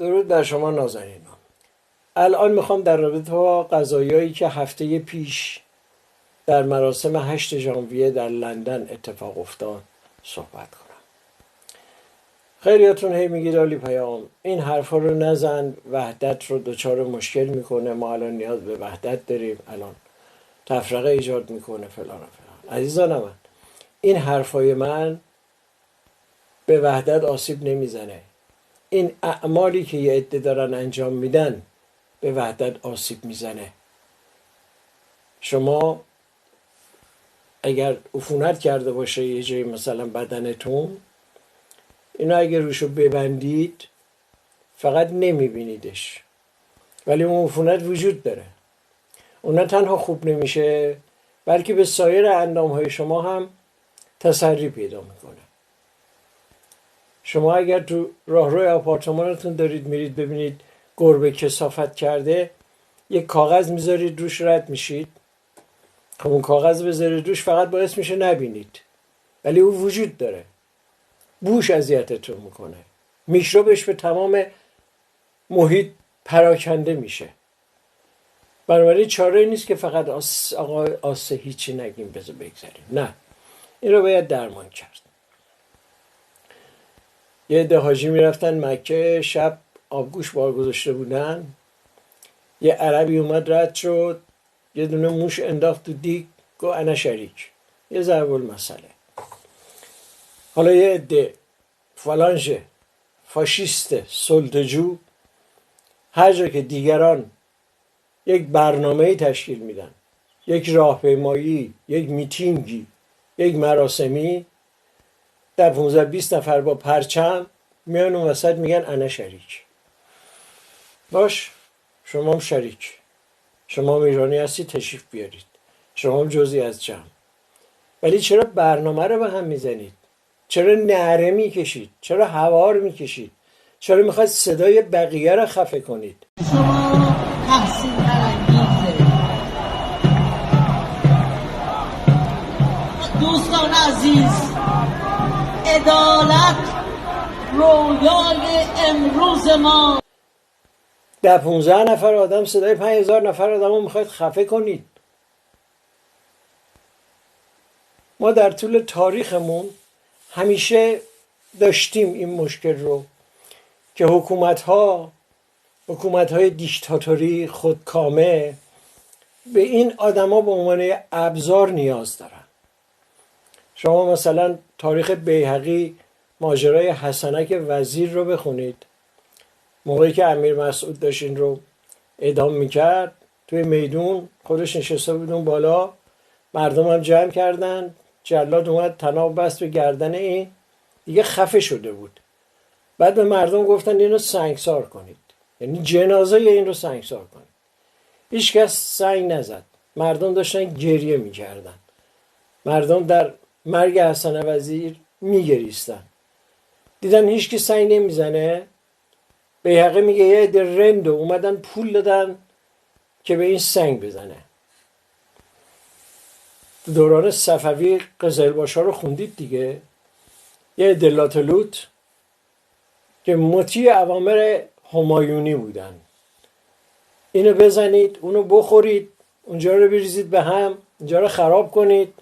درود بر شما نازنینان. الان میخوام در رابطه با قضایایی که هفته پیش در مراسم 8 ژانویه در لندن اتفاق افتاد صحبت کنم. خیلیاتون هی میگید آلی پیام این حرفا رو نزن، وحدت رو دچار مشکل میکنه، ما الان نیاز به وحدت داریم، الان تفرقه ایجاد میکنه فلان و فلان. عزیزان من، این حرفای من به وحدت آسیب نمیزنه. این اعمالی که یه عده دارن انجام میدن به وحدت آسیب میزنه. شما اگر عفونت کرده باشه یه جایی مثلا بدنتون، اینا اگر روشو ببندید فقط نمیبینیدش، ولی اون عفونت وجود داره. اون نه تنها خوب نمیشه بلکه به سایر اندامهای شما هم تسری پیدا میکنه. شما اگر تو راهروی آپارتمانتون دارید میرید ببینید گربه کثافت کرده، یک کاغذ میذارید روش رد میشید، خب اون کاغذ بذارید روش فقط باعث میشه نبینید، ولی او وجود داره. بوش اذیتتون میکنه، میکروبش به تمام محیط پراکنده میشه. بنابراین چاره نیست که فقط آسه هیچی نگیم بذار بگذاریم، نه، این رو باید درمان کرد. یه عده حاجی میرفتن مکه، شب آبگوش بار گذاشته بودن، یه عربی اومد رد شد، یه دونه موش انداخت تو دیگ، گو انا شریک، یه ضرب المثله. حالا یه عده فلانژه فاشیست سلطه‌جو هر جا که دیگران یک برنامه‌ای تشکیل میدن، یک راهپیمایی، یک میتینگی، یک مراسمی، در 15-20 نفر با پرچم میان اون وسط میگن انا شریک. باش، شما هم شریک، شما هم ایرانی هستی، تشریف بیارید، شما هم جزئی از جمع. ولی چرا برنامه رو به هم میزنید؟ چرا نعره میکشید؟ چرا هوار میکشید؟ چرا میخواید صدای بقیه رو خفه کنید؟ شما تحصیل برانگیزه. دوستان عزیز، عدالت رویای امروز ما. 10-15 نفر آدم صدای 5000 نفر آدم رو میخواید خفه کنید. ما در طول تاریخمون همیشه داشتیم این مشکل رو که حکومت‌های دیکتاتوری خودکامه به این آدما به عنوان ابزار نیاز دارن. شما مثلا تاریخ بیهقی ماجرای حسنک وزیر رو بخونید. موقعی که امیر مسعود داشت این رو اعدام میکرد، توی میدون خودش نشسته بود اون بالا، مردم هم جمع کردن، جلاد اومد طناب بست به گردن این، دیگه خفه شده بود. بعد به مردم گفتن اینو سنگسار کنید، یعنی جنازه این رو سنگسار کنید. هیچ کس سنگ نزد، مردم داشتن گریه میکردن، مردم در مرگ حسن وزیر میگریستن. دیدن هیچ کی سنگ نمیزنه، بیهقی میگه یه عده رندو اومدن پول دادن که به این سنگ بزنه. دوران صفوی قزلباشا رو خوندید دیگه، یه عده لاتلوت که مطیع اوامر همایونی بودن، اینو بزنید، اونو بخورید، اونجا رو بریزید به هم، اونجا رو خراب کنید.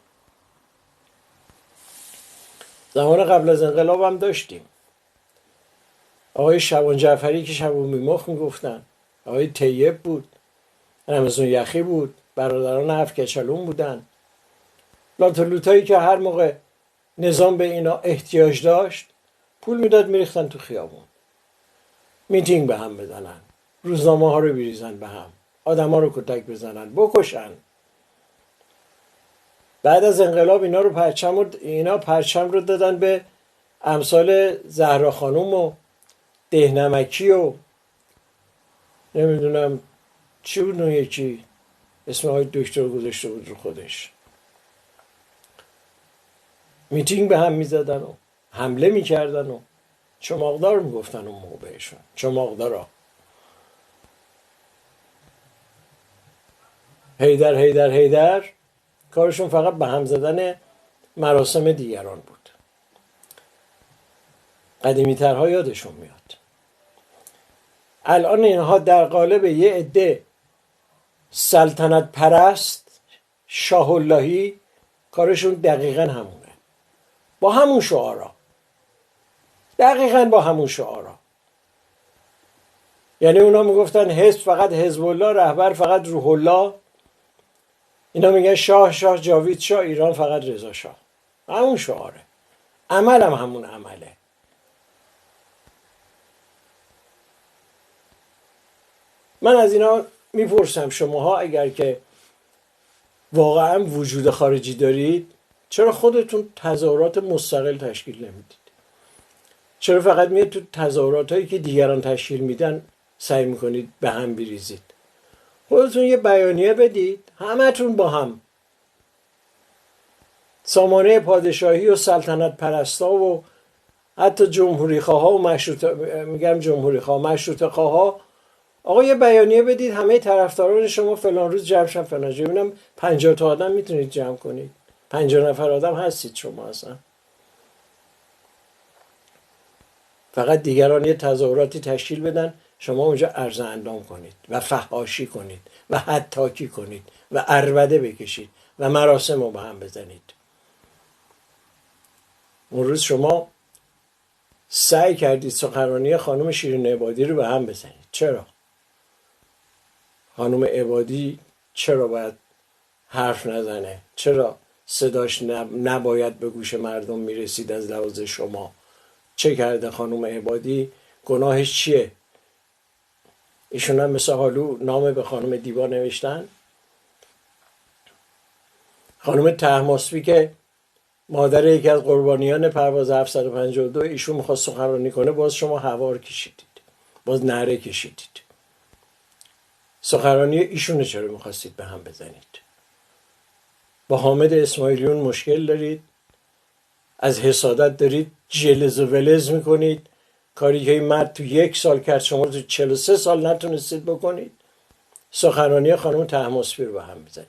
زمان قبل از انقلاب هم داشتیم. آقای شبان جعفری که شبان بیمخ میگفتن، آقای طیب بود، رمضان یخی بود، برادران هفت کچلون بودن. لاتلوتایی که هر موقع نظام به اینا احتیاج داشت پول میداد میریختن تو خیابون، میتینگ به هم بزنن، روزنامه ها رو بریزن به هم، آدم ها رو کتک بزنن، بکشن. بعد از انقلاب اینا پرچم رو دادن به امثال زهرا خانوم و دهنمکی و نمیدونم چی بود اون یکی اسم های دکتر گذاشته بود رو خودش. میتینگ به هم میزدن و حمله میکردن و چماقدار میگفتن اون موقع بهشون، چماقدارا. هیدر هیدر هیدر کارشون فقط به هم زدن مراسم دیگران بود. قدیمی ترها یادشون میاد. الان اینها در قالب یه عده سلطنت پرست شاه اللهی کارشون دقیقا همونه، با همون شعارا، دقیقا با همون شعارا. یعنی اونا میگفتن حزب فقط حزب الله، رهبر فقط روح الله، اینا میگن شاه شاه جاوید شاه، ایران فقط رضا شاه. همون شعاره، عمل هم همون عمله. من از اینا میپرسم شماها اگر که واقعا وجود خارجی دارید، چرا خودتون تظاهرات مستقل تشکیل نمیدید؟ چرا فقط میاد تو تظاهرات هایی که دیگران تشکیل میدن سعی میکنید به هم بریزید؟ خودتون یه بیانیه بدید، همتون با هم، سامانه پادشاهی و سلطنت پرستا و حتی جمهوری خواه و مشروطه خواه، آقا یه بیانیه بدید همه طرفداران شما فلان روز جمع شن فلان جا. ببینم 50 تا آدم میتونید جمع کنید؟ 50 نفر آدم هستید شما اصلا؟ فقط دیگران یه تظاهراتی تشکیل بدن، شما اونجا عرض اندام کنید و فحاشی کنید و حتاکی کنید و عربده بکشید و مراسم رو به هم بزنید. اون روز شما سعی کردید سخنرانی خانم شیرین عبادی رو به هم بزنید. چرا؟ خانم عبادی چرا باید حرف نزنه؟ چرا صداش نباید به گوش مردم میرسید از لحاظ شما؟ چه کرده خانم عبادی؟ گناهش چیه؟ ایشون هم مثل حالو نامه به خانم دیبا نوشتن. خانم طهماسبی که مادر یکی از قربانیان پرواز 752 ایشون میخواست سخنرانی کنه، باز شما هوار کشیدید، باز نعره کشیدید. سخنرانی ایشون چرا میخواستید به هم بزنید؟ با حامد اسماعیلیون مشکل دارید، از حسادت دارید جلز و ولز میکنید، کاری که این مرد تو 1 سال کرد شما تو 43 سال نتونستید بکنید. سخنرانی خانم طهماسبی رو به هم بزنید،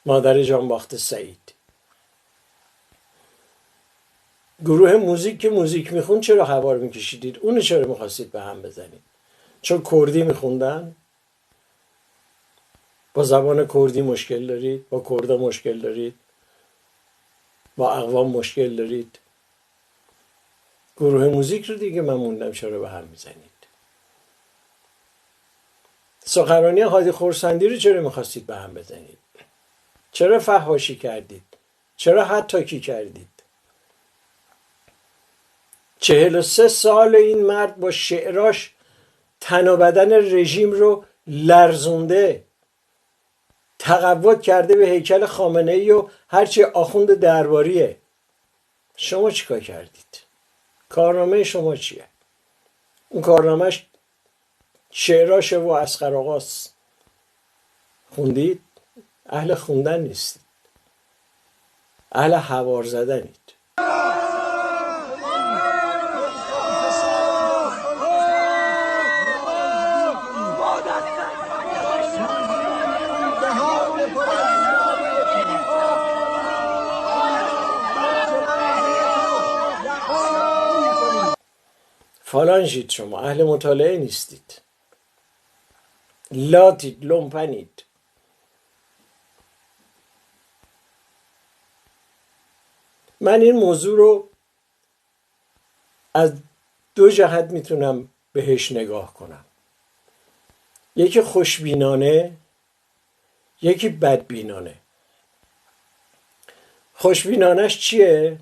مادر جانباخت سعید. گروه موزیک که موزیک میخون چرا هوار میکشیدید؟ اونو چرا میخواستید به هم بزنید؟ چون کردی میخوندن؟ با زبان کردی مشکل دارید؟ با کردا مشکل دارید؟ با اقوام مشکل دارید؟ گروه موزیک رو دیگه من موندم چرا به هم میزنید؟ سخنرانی هادی خرسندی رو چرا میخواستید به هم بزنید؟ چرا فحاشی کردید؟ چرا حتاکی کردید؟ 43 سال این مرد با شعراش تن و بدن رژیم رو لرزونده، تقوت کرده به هیکل خامنه‌ای و هرچی آخوند درباریه. شما چیکار کردید؟ کارنامه شما چیه؟ اون کارنامهش شعراشه و اسقر آقاست. خوندید؟ اهل خوندن نیستید، اهل هوار زدنید. فالانجید، شما اهل مطالعه نیستید، لاتید، لومپنید. من این موضوع رو از 2 جهت میتونم بهش نگاه کنم، یکی خوشبینانه، یکی بدبینانه. خوشبینانش چیه؟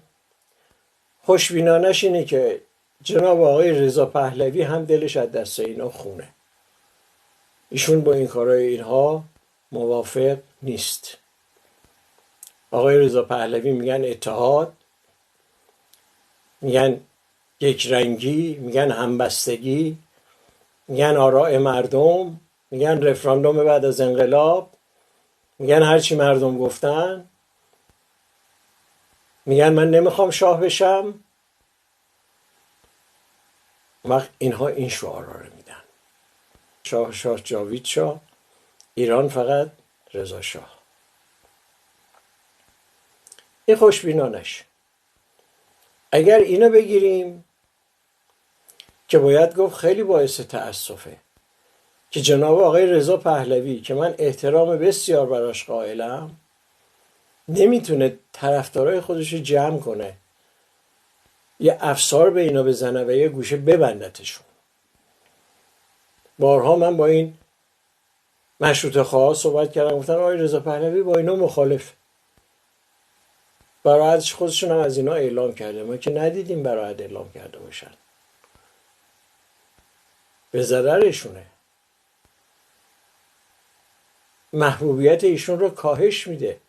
خوشبینانش اینه که جناب آقای رضا پهلوی هم دلش از دست اینا خونه، ایشون با این کارهای اینها موافق نیست. آقای رضا پهلوی میگن اتحاد، میگن یک رنگی، میگن همبستگی، میگن آراء مردم، میگن رفراندوم بعد از انقلاب، میگن هرچی مردم گفتن، میگن من نمیخوام شاه بشم. وقت اینها این شعارا رو میدن، شاه شاه جاوید شاه، ایران فقط رضا شاه. این خوشبینانش. اگر اینو بگیریم که باید گفت خیلی باعث تأسفه که جناب آقای رضا پهلوی که من احترام بسیار براش قائلم نمیتونه طرفدارای خودش رو جمع کنه، یه افسار به اینا بزنه و یه گوشه ببندتشون. بارها من با این مشروطه خواه صحبت کردم، گفتن آقای رضا پهلوی با اینا مخالف، برایتش خودشون هم از اینا اعلام کرده، ما که ندیدیم برایت اعلام کرده باشن، به ضررشونه، محبوبیت ایشون رو کاهش میده.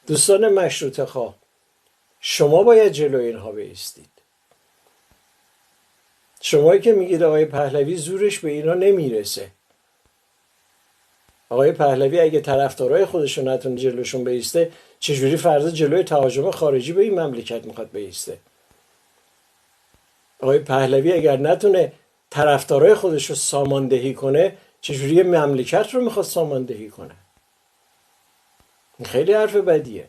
دوستان مشروطه خواه، شما باید جلوی اینها بایستید. شمایی که میگید آقای پهلوی زورش به اینا نمیرسه، آقای پهلوی اگه طرفدارای خودشون نتونه جلوشون بایسته، چجوری فردا جلوی تهاجم خارجی به این مملکت میخواد بایسته؟ آقای پهلوی اگر نتونه طرفدارای خودش رو ساماندهی کنه، چجوری مملکت رو میخواد ساماندهی کنه؟ این خیلی حرف بدیه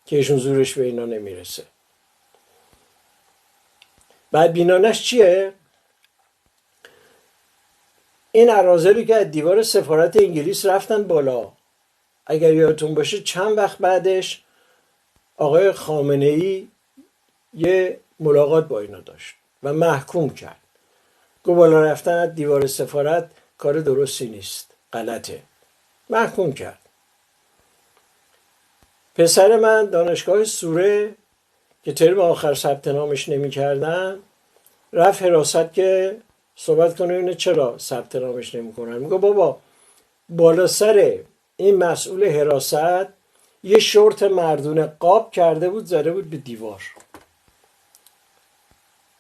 که ایشون زورش به اینا نمیرسه. بعد بینانش چیه؟ این اراذلی که از دیوار سفارت انگلیس رفتن بالا، اگر یادتون باشه چند وقت بعدش آقای خامنه‌ای یه ملاقات با اینا داشت و محکوم کرد، گفت بالا رفتن از دیوار سفارت کار درستی نیست، غلطه، محکوم کرد. پسر من دانشگاه سوره که ترم آخر ثبت نامش نمی کردن رفت حراست که صحبت کنه اینه چرا ثبت نامش نمی کنن. میگه بابا بالا سر این مسئول حراست یه شورت مردونه قاب کرده بود زده بود به دیوار.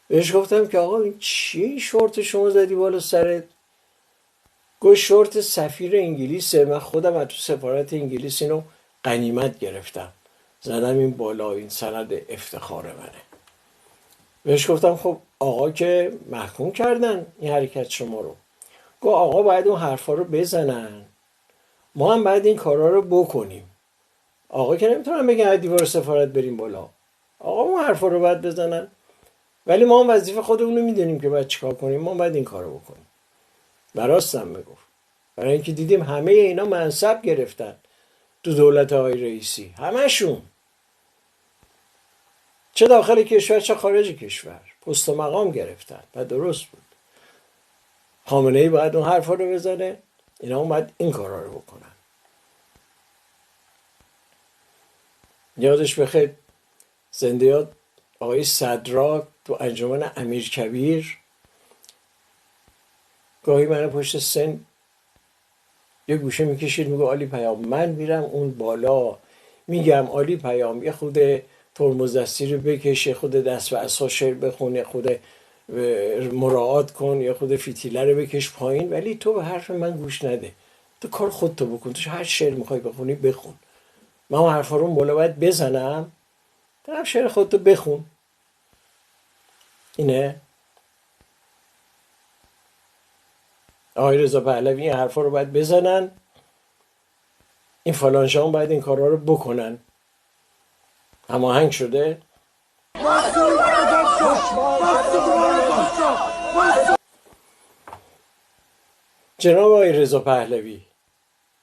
بهش گفتم که آقا این چی شورت شما زدی بالا سرت؟ گفت شورت سفیر انگلیسه، من خودم از تو سفارت انگلیس اینو غنیمت گرفتم زدم این بالا، این سند افتخار منه. بهش گفتم خب آقا که محکوم کردن این حرکت شما رو. گفت آقا باید اون حرفا رو بزنن، ما هم باید این کارا رو بکنیم. آقا که نمیتونن بگن از دیوار سفارت بریم بالا، آقا اون حرفا رو باید بزنن، ولی ما هم وظیفه خودمون رو میدونیم که باید چیکار کنیم، ما باید این کارو بکنیم. براستم میگفت، برای اینکه دیدیم همه اینا منصب گرفتن تو دولت آقای رئیسی، همشون، چه داخل کشور چه خارج کشور، پست و مقام گرفتن و درست بود. خامنه‌ای باید اون حرفا رو بزنه، اینا هم باید این کارا رو بکنن. یادش بخیر زنده یاد آقای صدراک تو انجمن امیرکبیر گاهی منو پشت سن یه گوشه میکشید میگه آلی پیام، من میرم اون بالا میگم آلی پیام یه خود ترمز دستی رو بکش، یه خود دست و عصا شعر بخون، یه خود مراعات کن، یه خود فتیله رو بکش پایین، ولی تو به حرف من گوش نده، تو کار خودتو بکن، تو هر شعر میخوای بخونی بخون، من اون حرفا رو بالا باید بزنم، طرف شعر خودتو بخون. اینه آقای رضا پهلوی این حرفا رو باید بزنن، این فلانشان باید این کارها رو بکنن. هماهنگ شده؟ جناب آقای رضا پهلوی،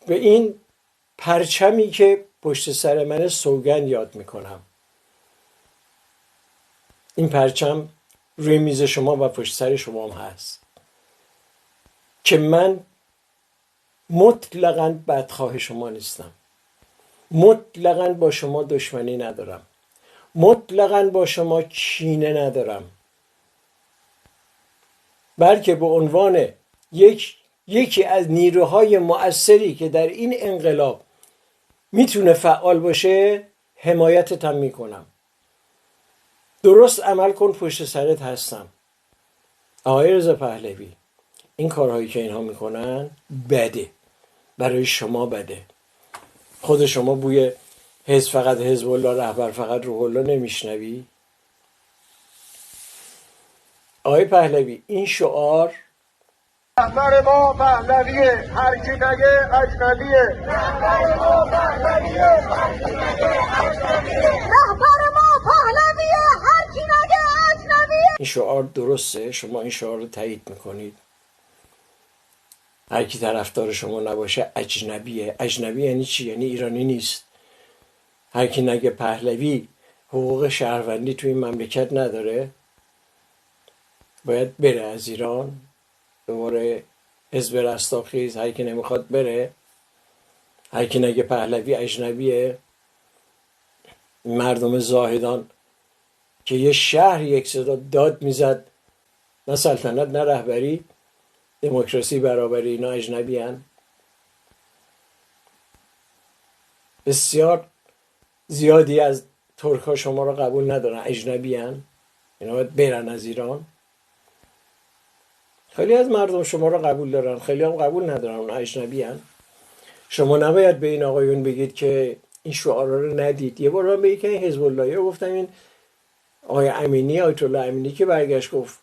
به این پرچمی که پشت سر من سوگند یاد میکنم. این پرچم روی میز شما و پشت سر شما هم هست که من مطلقاً بدخواه شما نیستم، مطلقاً با شما دشمنی ندارم، مطلقاً با شما کینه ندارم، بلکه به عنوان یکی از نیروهای مؤثری که در این انقلاب میتونه فعال باشه حمایتت هم میکنم. درست عمل کن، پشت سرت هستم. آقای رضا پهلوی، این کارهایی که اینها میکنن بده، برای شما بده. خود شما بوی حزب فقط حزب الله، رهبر فقط روح الله نمیشنوی؟ آقای پهلوی، این شعار رهبر ما پهلویه، هر کی نگه اجنبیه. رهبر ما پهلویه، هر کی نگه اجنبیه. این شعار درسته؟ شما این شعار رو تایید میکنید؟ هر کی طرفدار شما نباشه اجنبیه. اجنبی یعنی چی؟ یعنی ایرانی نیست. هر کی نگه پهلوی حقوق شهروندی توی این مملکت نداره باید بره از ایران. دوباره حزب رستاخیز هر کی نمیخواد بره. هر کی نگه پهلوی اجنبیه. مردم زاهدان که یه شهر یک صدا داد میزد نه سلطنت نه رهبری، دموکراسی برابری، اینا اجنبی هن. بسیار زیادی از ترک ها شما را قبول ندارن، اجنبی هن. اینا باید برن از ایران. خیلی از مردم شما را قبول دارن، خیلی هم قبول ندارن، اون اجنبی هن. شما نباید به این آقایون بگید که این شعارا رو ندید. یه بار من به یکی حزب اللهی گفتم، این آقای امینی، آیت الله امینی که برگشت گفت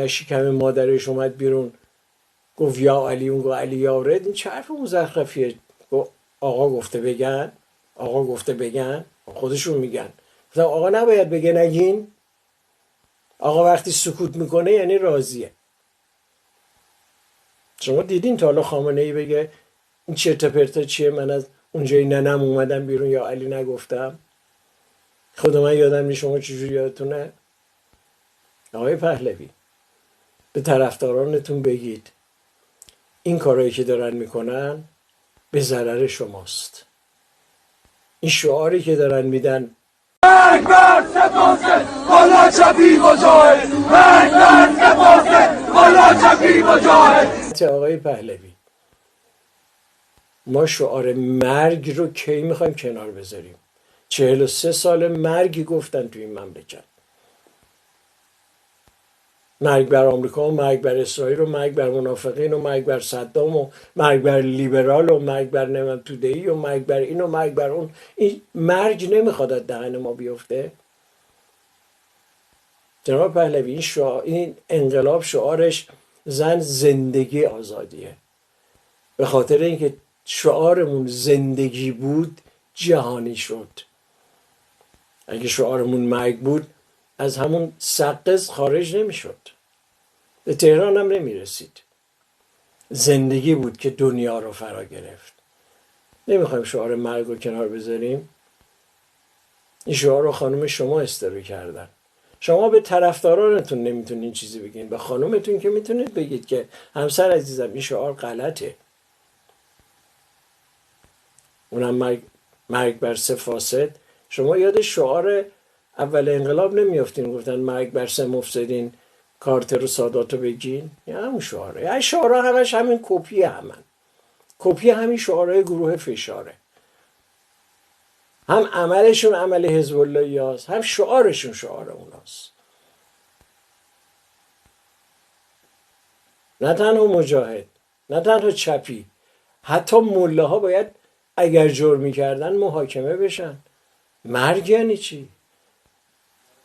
شکم مادرش اومد بیرون گفت یا علی، اون گفت علی یارد، این چه حرف مزخرفیه؟ آقا گفته بگن، آقا گفته بگن، خودشون میگن. گفتم آقا نباید بگه نگین. آقا وقتی سکوت میکنه یعنی راضیه. شما دیدین تا حالا خامنه ای بگه این چرت و پرتا چیه، من از اونجای ننم اومدم بیرون یا علی نگفتم؟ خود من یادم نیست، شما چجوری یادتونه؟ آقای پهلوی به طرفدارانتون بگید این کارهایی که دارن میکنن به ضرر شماست. این شعاری که دارن میدن مرگ بر سپاس بالا چپی مجاهد، مرگ بر سپاس بالا چپی مجاهد. آقای پهلوی ما شعار مرگ رو کی میخوایم کنار بذاریم؟ 43 سال مرگی گفتن توی این مملکت. مرگ بر آمریکا و مرگ بر اسرائیل و مرگ بر منافقین و مرگ بر صدام و مرگ بر لیبرال و مرگ بر نمیم تودهی و مرگ بر این و مرگ بر اون. این مرگ نمیخواد از دهن ما بیفته. جناب پهلوی این انقلاب شعارش زن زندگی آزادیه. به خاطر اینکه شعارمون زندگی بود جهانی شد. اگه شعارمون مرگ بود از همون سقز خارج نمیشد، به تهران هم نمیرسید. زندگی بود که دنیا رو فرا گرفت. نمیخوایم شعار مرگ رو کنار بذاریم. این شعار رو خانم شما استرو کردن. شما به طرفدارانتون نمیتونین چیزی بگین، به خانومتون که میتونید بگید که همسر عزیزم این شعار غلطه. اونم مرگ بر سه فاسد. شما یاد شعار اول انقلاب نمیافتین گفتن مرگ بر سه مفسدین کارتر و ساداتو بگین؟ یا همون شعاره. یا شعارها همش همین کپی کپی همین شعارهای گروه فشاره. هم عملشون عمل حزب اللهی هست، هم شعارشون شعار اوناست. نه تنها مجاهد، نه تنها چپی، حتی ملاها باید اگر جرمی کردن محاکمه بشن. مرگ یعنی چی؟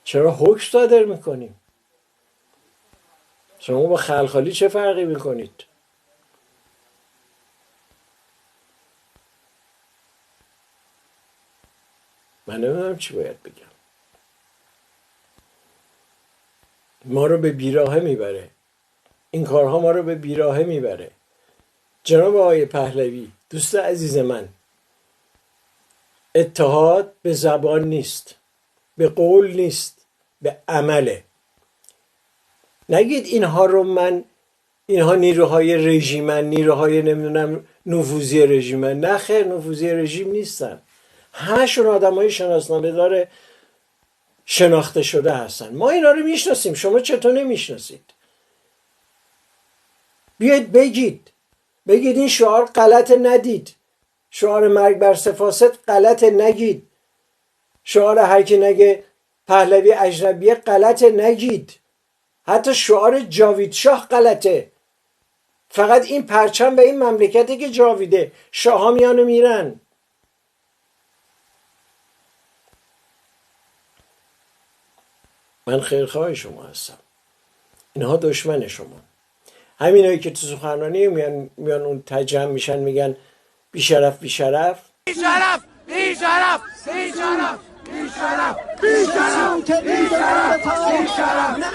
چرا حکم صادر میکنیم؟ شما با خلخالی چه فرقی میکنید؟ من نمیدونم چی باید بگم. ما رو به بیراهه میبره. این کارها ما رو به بیراهه میبره. جناب آقای پهلوی، دوست عزیز من، اتحاد به زبان نیست، به قول نیست، به عمله. نگید اینها رو اینها نیروهای رژیمن، نیروهای نمیدونم نفوذی رژیمن. نه خیر، نفوذی رژیم نیستن. همشون آدمای شناسنامه دار شناخته شده هستن. ما اینا رو میشناسیم، شما چطور نمیشناسید؟ بیاید بگید این شعار غلط ندید. شعار مرگ بر سفاست غلط نگید. شعار هر کی نگه پهلوی اجنبیه غلط نگید. حتی شعار جاوید شاه غلطه. فقط این پرچم به این مملکته که جاویده. شاه ها میان میرن. من خیرخواه شما هستم. اینها دشمن شما. همینایی که تو سخنرانی میان اون تجمع میشن میگن بیشرف بیشرف بیشرف بیشرف بیشرف بیشرف بیشرف بیشرف بیشرف.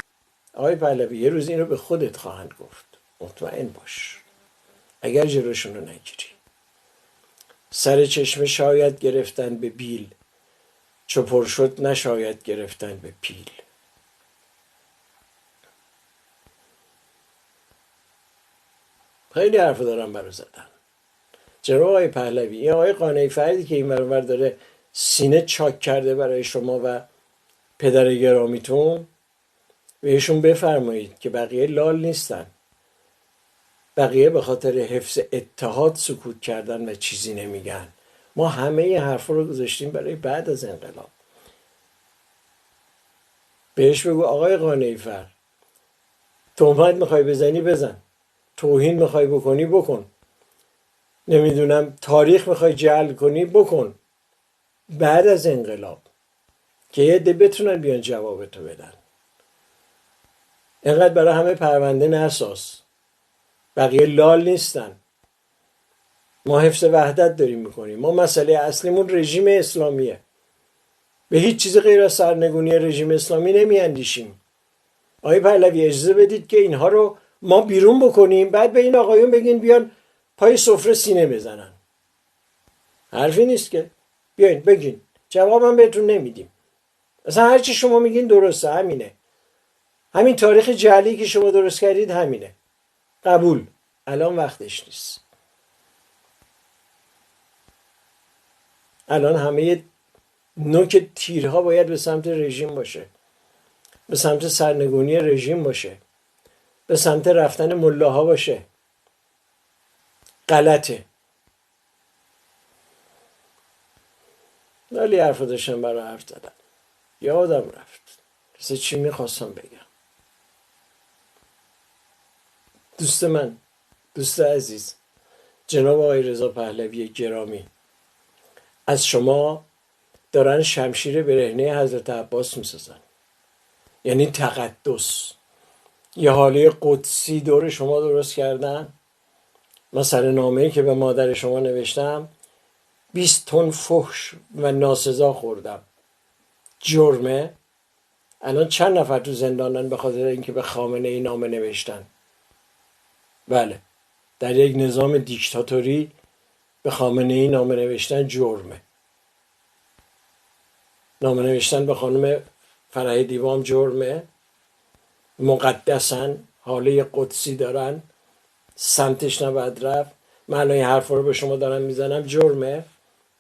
آقای پهلوی یه روز این رو به خودت خواهند گفت، مطمئن باش اگر جلوشون رو نگیری. سر چشمه شاید گرفتن به بیل، چو پر شد نشاید گرفتن به پیل. خیلی حرف دارم برای زدن. جناب آقای پهلوی، این آقای قانعی فردی که این برابر داره سینه چاک کرده برای شما و پدر گرامیتون، بهشون بفرمایید که بقیه لال نیستن. بقیه به خاطر حفظ اتحاد سکوت کردن و چیزی نمیگن. ما همه این حرف رو گذاشتیم برای بعد از انقلاب. بهش بگو آقای قانعی فرد، تهمت میخوای بزنی بزن، توهین میخوای بکنی بکن، نمیدونم تاریخ میخوای جعل کنی بکن، بعد از انقلاب که یه عده بتونن بیان جوابتو بدن. اینقدر برای همه پرونده نساز، بقیه لال نیستن. ما حفظ وحدت داریم میکنیم. ما مسئله اصلیمون رژیم اسلامیه. به هیچ چیز غیر از سرنگونی رژیم اسلامی نمیاندیشیم. آقای پهلوی اجازه بدید که اینها رو ما بیرون بکنیم، بعد به این آقایون بگین بیان پای سفره سینه بزنن. حرفی نیست که. بیاین بگین، جوابم بهتون نمیدیم. اصلا هرچی شما میگین درسته، همینه. همین تاریخ جعلی که شما درست کردید همینه. قبول. الان وقتش نیست. الان همه نوک تیرها باید به سمت رژیم باشه، به سمت سرنگونی رژیم باشه، به سمت رفتن ملاها باشه. غلطه. ولی حرف داشتم برای حرف زدن، یادم رفت مثل چی میخواستم بگم. دوست من، دوست عزیز، جناب آقای رضا پهلوی گرامی، از شما دارن شمشیر برهنه حضرت عباس میسازن. یعنی تقدس. یه حاله قدسی دور شما درست کردن. مثلا نامه‌ای که به مادر شما نوشتم 20 تن فحش و ناسزا خوردم. جرمه. الان چند نفر تو زندانن به خاطر اینکه به خامنه ای نامه نوشتن. بله، در یک نظام دیکتاتوری به خامنه ای نامه نوشتن جرمه. نامه نوشتن به خانم فرح دیوام جرمه. مقدسن، حاله قدسی دارن، سمتش نباید رفت. من الان این حرف رو به شما دارم میزنم، جرمه.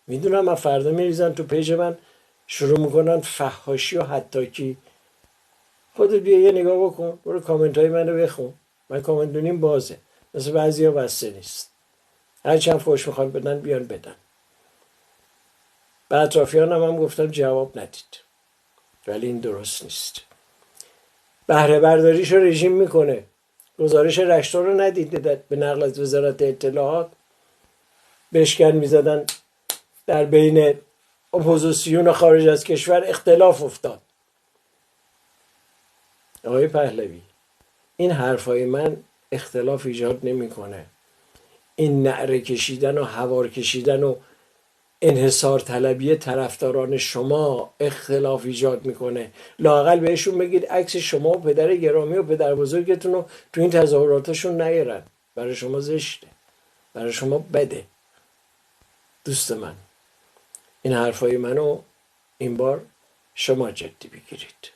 میدونم من فردا میریزن تو پیج من، شروع میکنن فحاشی و حتاکی. خودت بیا یه نگاه بکن، برو کامنت های منو بخون. من کامنت دونیم بازه، مثل بعضیا بسته نیست. هر چند فحش میخوان بدن بیان بدن. به اطرافیانم هم گفتم جواب ندید، ولی این درست نیست. بهره برداریشو رژیم میکنه. گزارش رشتور رو ندید به نقل از وزارت اطلاعات؟ بشکن میزدن، در بین اپوزیسیون خارج از کشور اختلاف افتاد. آقای پهلوی، این حرفای من اختلاف ایجاد نمیکنه. این نعره کشیدن و هوار کشیدن و انحصار طلبی طرفداران شما اختلاف ایجاد میکنه. لااقل بهشون بگید عکس شما و پدر گرامی و پدر بزرگتون رو تو این تظاهراتشون نیارن. برای شما زشته، برای شما بده. دوست من، این حرفای منو این بار شما جدی بگیرید.